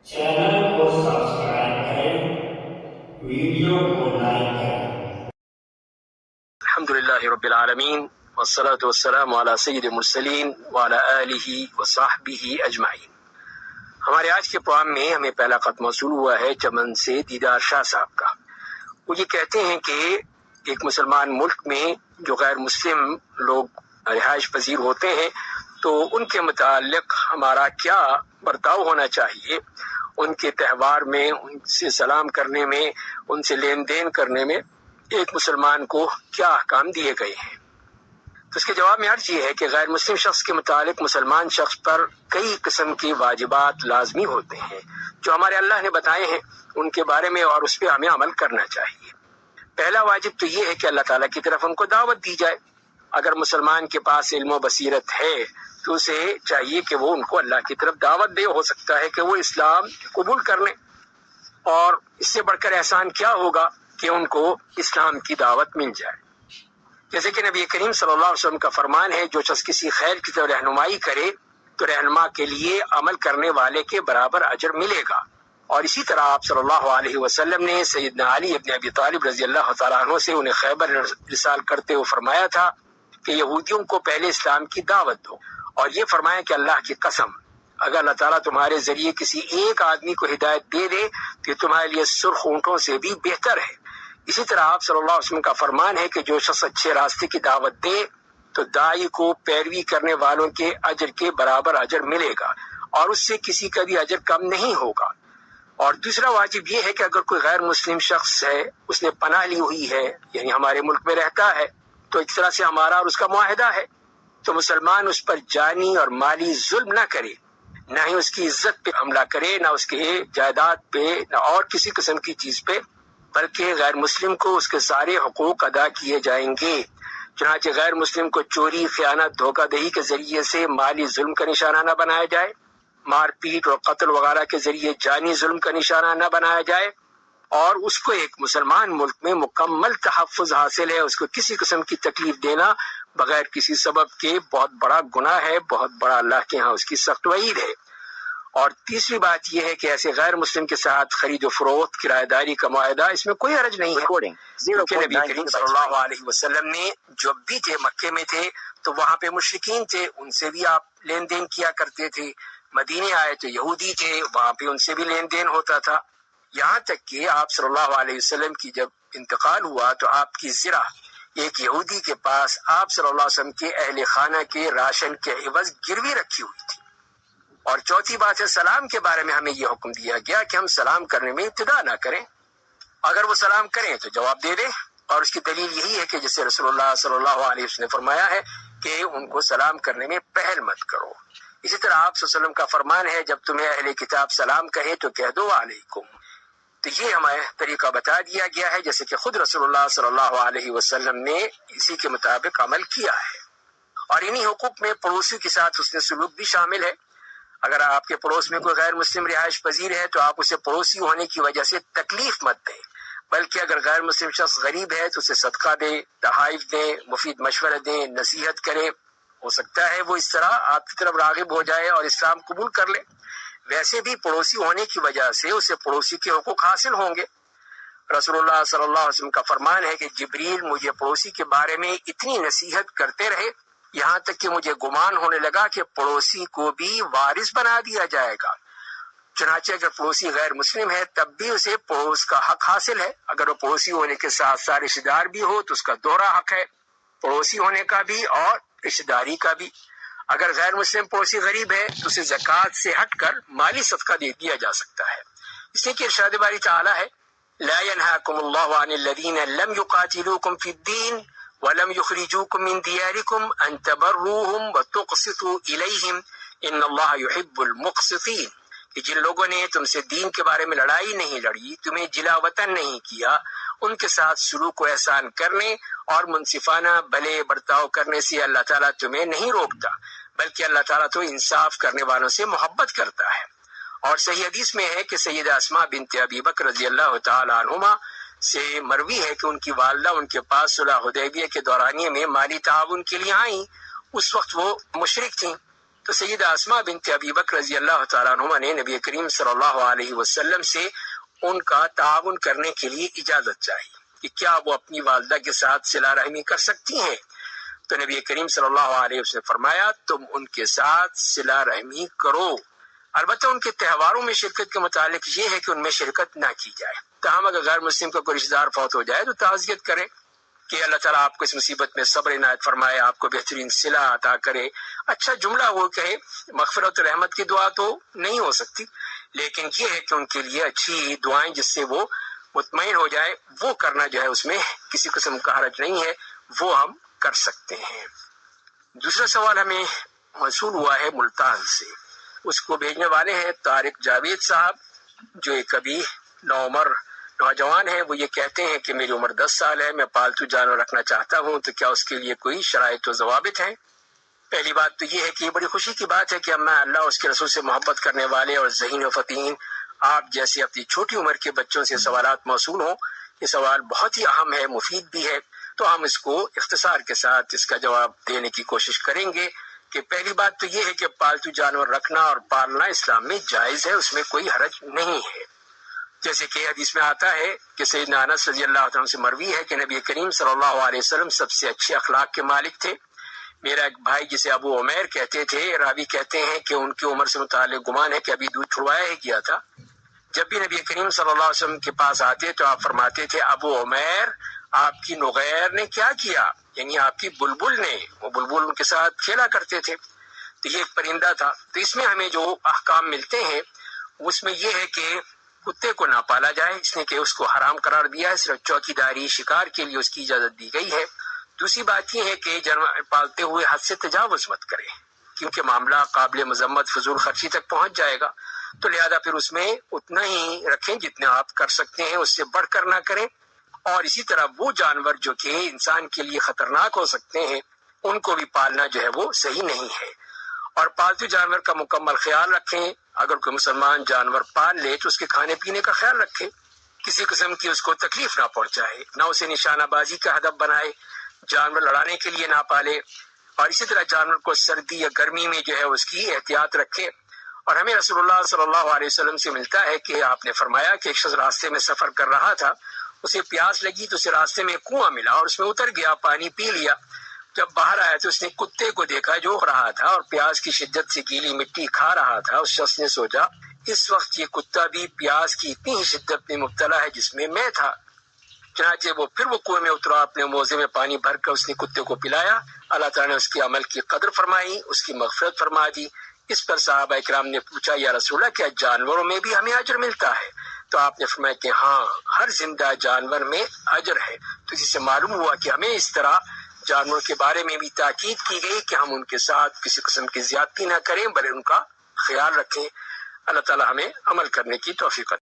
Channel को subscribe करें, video को लाइक करें। अल्हम्दुलिल्लाहि रब्बिल आलमीन वस्सलातु वस्सलामु अला सय्यिदिल मुरसलीन व अला आलिहि व सहबिहि अजमाइन। हमारे आज के प्रोग्राम में हमें पहला खत मौसूल हुआ है चमन से दीदार शाह साहब का। वो ये कहते हैं कि एक मुसलमान मुल्क में जो गैर मुस्लिम लोग रिहाइश पजीर होते हैं तो उनके मुताल्लिक हमारा क्या बर्ताव होना चाहिए, उनके त्यौहार में, उनसे सलाम करने में, उनसे लेन देन करने में एक मुसलमान को क्या अहकाम दिए गए हैं। तो इसके जवाब में अर्ज ये है कि गैर मुस्लिम शख्स के मुतालिक मुसलमान शख्स पर कई किस्म के वाजिबात लाजमी होते हैं जो हमारे अल्लाह ने बताए हैं उनके बारे में, और उस पर हमें अमल करना चाहिए। पहला वाजिब तो ये है कि अल्लाह ताला की तरफ उनको दावत दी जाए। अगर मुसलमान के पास इल्म व बसीरत है तो उसे चाहिए कि वो उनको अल्लाह की तरफ दावत दे। हो सकता है कि वो इस्लाम कबूल कर लें, और इससे बढ़कर एहसान क्या होगा कि उनको इस्लाम की दावत मिल जाए। जैसे कि नबी करीम सल्लल्लाहु अलैहि वसल्लम का फरमान है, जो शख्स किसी खैर की तरफ रहनुमाई करे तो रहनुमा के लिए अमल करने वाले के बराबर अजर मिलेगा। और इसी तरह आप सल्लल्लाहु अलैहि वसल्लम ने सैयदना अली इब्न अबी तालिब रज़ी अल्लाह तआला अन्हु से उन्हें खैबर रिसाल करते हुए फरमाया था कि यहूदियों को पहले इस्लाम की दावत दो, और ये फरमाया कि अल्लाह की कसम, अगर अल्लाह ताला तुम्हारे जरिए किसी एक आदमी को हिदायत दे दे तो तुम्हारे लिए सुर्ख ऊंटों से भी बेहतर है। इसी तरह आप सल्लल्लाहु अलैहि वसल्लम का फरमान है कि जो शख्स अच्छे रास्ते की दावत दे तो दाई को पैरवी करने वालों के अजर के बराबर अजर मिलेगा, और उससे किसी का भी अजर कम नहीं होगा। और दूसरा वाजिब ये है कि अगर कोई गैर मुस्लिम शख्स है, उसने पनाह ली हुई है, यानी हमारे मुल्क में रहता है, तो एक तरह से हमारा और उसका मुआहिदा है, तो मुसलमान उस पर जानी और माली जुल्म ना करे, ना ही उसकी इज्जत पे हमला करे, ना उसके जायदाद पे, ना और किसी किस्म की चीज पे, बल्कि गैर मुस्लिम को उसके सारे हुकूक अदा किए जाएंगे। चुनांचे गैर मुस्लिम को चोरी, खयानत, धोखाधड़ी के जरिए से माली जुल्म का निशाना न बनाया जाए, मारपीट और कत्ल वगैरह के जरिए जानी जुल्म का निशाना न बनाया जाए, और उसको एक मुसलमान मुल्क में मुकम्मल तहफ़्फ़ुज़ हासिल है। उसको किसी किस्म की तकलीफ देना बगैर किसी सबब के बहुत बड़ा गुनाह है, बहुत बड़ा अल्लाह के यहाँ उसकी सख्त वईद है। और तीसरी बात यह है कि ऐसे गैर मुस्लिम के साथ खरीदो फरोख्त, किराएदारी का मुआहदा, इसमें कोई हरज नहीं है, क्योंकि नबी करीम सल्लल्लाहु अलैहि वसल्लम ने जब भी थे मक्के में थे तो वहाँ पे मुशरिकीन थे, उनसे भी आप लेन देन किया करते थे। मदीने आए तो यहूदी थे, वहाँ पे उनसे भी लेन देन होता था। यहाँ तक कि आप सल्लल्लाहु अलैहि वसल्लम की जब इंतकाल हुआ तो आपकी ज़िरा एक यहूदी के पास आप सल्लल्लाहु अलैहि वसल्लम के अहले खाना के राशन के एवज गिरवी रखी हुई थी। और चौथी बात है, सलाम के बारे में हमें यह हुक्म दिया गया कि हम सलाम करने में इब्तिदा ना करें। अगर वो सलाम करें तो जवाब दे दें, और उसकी दलील यही है कि जैसे रसूलुल्लाह सल्लल्लाहु अलैहि वसल्लम ने फरमाया है कि उनको सलाम करने में पहल मत करो। इसी तरह आप सल्लल्लाहु अलैहि वसल्लम का फरमान है, जब तुम्हें अहले किताब सलाम कहे तो कह दो वालेकुम। तो ये हमें तरीका बता दिया गया है, जैसे कि खुद रसूलुल्लाह सल्लल्लाहु अलैहि वसल्लम ने इसी के मुताबिक अमल किया है। और इन्हीं हुकूक में पड़ोसी के साथ उसने सलूक भी शामिल है। अगर आपके पड़ोस में कोई गैर मुस्लिम रिहाइश पजीर है तो आप उसे पड़ोसी होने की वजह से तकलीफ मत दें, बल्कि अगर गैर मुस्लिम शख्स गरीब है तो उसे सदका दे, तहाइफ दे, मुफीद मशवरा दे, नसीहत करे। हो सकता है वो इस तरह आपकी तरफ रागिब हो जाए और इस्लाम कबूल कर ले। वैसे भी पड़ोसी होने की वजह से उसे पड़ोसी के हुकूक हासिल होंगे। रसूलुल्लाह सल्लल्लाहु अलैहि वसल्लम का फरमान है कि जिब्रील मुझे पड़ोसी के बारे में इतनी नसीहत करते रहे, यहाँ तक कि मुझे गुमान होने लगा कि पड़ोसी को भी वारिस बना दिया जाएगा। चुनाचे अगर पड़ोसी गैर मुस्लिम है तब भी उसे पड़ोस का हक हासिल है। अगर वो पड़ोसी होने के साथ साथ रिश्तेदार भी हो तो उसका दोहरा हक है, पड़ोसी होने का भी और रिश्तेदारी का भी। अगर गैर मुस्लिम पड़ोसी गरीब है तो उसे ज़कात से हटकर माली सदका दे दिया जा सकता है। इसी के इरशाद बारी ताला है, ला यनहाकुमुल्लाहु अनिल्लज़ीना लम युकातिलूकुम फिद्दीन वलम युखरिजूकुम मिन दियारिकुम अन तबर्रूहुम व तुक़सितू इलैहिम इन्नल्लाहा युहिब्बुल मुक़सितीन। कि जिन लोगों ने तुमसे दीन के बारे में लड़ाई नहीं लड़ी, तुम्हें जिला वतन नहीं किया, उनके साथ सुलूक को एहसान करने और मुनसिफाना भले बर्ताव करने से अल्लाह ताला तुम्हें नहीं रोकता, बल्कि अल्लाह ताला तो इंसाफ करने वालों से मोहब्बत करता है। और सही हदीस में है कि सैयदा अस्मा बिन्त अबी बकर रज़ी अल्लाह तआला अन्हुमा से मरवी है कि उनकी वालिदा उनके पास सुलह हुदैबिया के दौरानिये में माली ताउन के लिए आई। उस वक्त वो मुशरिक थी, تو سیدہ اسماء بنت ابی بکر رضی اللہ تعالیٰ عنہما نے نبی کریم صلی اللہ علیہ وسلم سے ان کا تعاون کرنے کے لیے اجازت چاہی کہ کیا وہ اپنی والدہ کے ساتھ صلہ رحمی کر سکتی ہیں. تو نبی کریم صلی اللہ علیہ وسلم نے فرمایا تم ان کے ساتھ صلہ رحمی کرو. البتہ ان کے تہواروں میں شرکت کے متعلق یہ ہے کہ ان میں شرکت نہ کی جائے. تاہم اگر غیر مسلم کا کوئی رشتہ دار فوت ہو جائے تو تعزیت کرے کہ اللہ تعالیٰ آپ کو اس مصیبت میں صبر عنایت فرمائے، آپ کو بہترین صلہ عطا کرے. اچھا جملہ وہ کہے. مغفرت و رحمت کی دعا تو نہیں ہو سکتی، لیکن یہ ہے کہ ان کے لیے اچھی دعائیں جس سے وہ مطمئن ہو جائے وہ کرنا جو ہے اس میں کسی قسم کا حرج نہیں ہے، وہ ہم کر سکتے ہیں. دوسرا سوال ہمیں موصول ہوا ہے ملتان سے. اس کو بھیجنے والے ہیں طارق جاوید صاحب، جو ایک ابھی نوعمر نوجوان ہیں. وہ یہ کہتے ہیں کہ میری عمر 10 سال ہے، میں پالتو جانور رکھنا چاہتا ہوں، تو کیا اس کے لیے کوئی شرائط و ضوابط ہیں؟ پہلی بات تو یہ ہے کہ یہ بڑی خوشی کی بات ہے کہ اللہ اس کے رسول سے محبت کرنے والے اور ذہین و فطین آپ جیسے اپنی چھوٹی عمر کے بچوں سے سوالات موصول ہوں. یہ سوال بہت ہی اہم ہے، مفید بھی ہے، تو ہم اس کو اختصار کے ساتھ اس کا جواب دینے کی کوشش کریں گے. کہ پہلی بات تو یہ ہے کہ پالتو جانور رکھنا اور پالنا اسلام میں جائز ہے، اس میں کوئی حرج نہیں ہے. جیسے کہ حدیث میں آتا ہے کہ سیدنا انس رضی اللہ عنہ سے مروی ہے کہ نبی کریم صلی اللہ علیہ وسلم سب سے اچھے اخلاق کے مالک تھے. میرا ایک بھائی جسے ابو عمیر کہتے تھے، راوی کہتے ہیں کہ ان کی عمر سے متعلق گمان ہے کہ ابھی دودھ چھڑوایا ہی کیا تھا. جب بھی نبی کریم صلی اللہ علیہ وسلم کے پاس آتے تو آپ فرماتے تھے ابو عمیر آپ کی نغیر نے کیا کیا، یعنی آپ کی بلبل نے. وہ بلبل ان کے ساتھ کھیلا کرتے تھے، تو یہ ایک پرندہ تھا. تو اس میں ہمیں جو احکام ملتے ہیں اس میں یہ ہے کہ کتے کو نہ پالا جائے، اس نے کہ اس کو حرام قرار دیا ہے، صرف چوکی داری شکار کے لیے اس کی اجازت دی گئی ہے. دوسری بات یہ ہے کہ جانور پالتے ہوئے حد سے تجاوز مت کرے، کیونکہ معاملہ قابل مذمت فضول خرچی تک پہنچ جائے گا. تو لہذا پھر اس میں اتنا ہی رکھیں جتنے آپ کر سکتے ہیں، اس سے بڑھ کر نہ کریں. اور اسی طرح وہ جانور جو کہ انسان کے لیے خطرناک ہو سکتے ہیں ان کو بھی پالنا جو ہے وہ صحیح نہیں ہے. اور پالتو جانور کا مکمل خیال رکھیں. اگر کوئی مسلمان جانور پال لے تو اس کے کھانے پینے کا خیال رکھے، کسی قسم کی اس کو تکلیف نہ پہنچائے، نہ اسے نشانہ بازی کا ہدف بنائے، جانور لڑانے کے لیے نہ پالے. اور اسی طرح جانور کو سردی یا گرمی میں جو ہے اس کی احتیاط رکھے. اور ہمیں رسول اللہ صلی اللہ علیہ وسلم سے ملتا ہے کہ آپ نے فرمایا کہ ایک شخص راستے میں سفر کر رہا تھا، اسے پیاس لگی تو اسے راستے میں کنواں ملا اور اس میں اتر گیا، پانی پی لیا. جب باہر آیا تو اس نے کتے کو دیکھا جو رہا تھا اور پیاس کی شدت سے گیلی مٹی کھا رہا تھا. اس شخص نے سوچا اس وقت یہ کتا بھی پیاس کی اتنی ہی شدت میں مبتلا ہے جس میں میں تھا. چنانچہ وہ کنویں میں اترا، اپنے موزے میں پانی بھر کر اس نے کتے کو پلایا. اللہ تعالیٰ نے اس کے عمل کی قدر فرمائی، اس کی مغفرت فرما دی. اس پر صحابہ کرام نے پوچھا یا رسول اللہ کیا جانوروں میں بھی ہمیں اجر ملتا ہے؟ تو آپ نے فرمایا کہ ہاں، ہر زندہ جانور میں اجر ہے. تو اسی سے معلوم ہوا کہ ہمیں اس طرح جانوروں کے بارے میں بھی تاکید کی گئی کہ ہم ان کے ساتھ کسی قسم کی زیادتی نہ کریں بلکہ ان کا خیال رکھیں. اللہ تعالیٰ ہمیں عمل کرنے کی توفیق عطا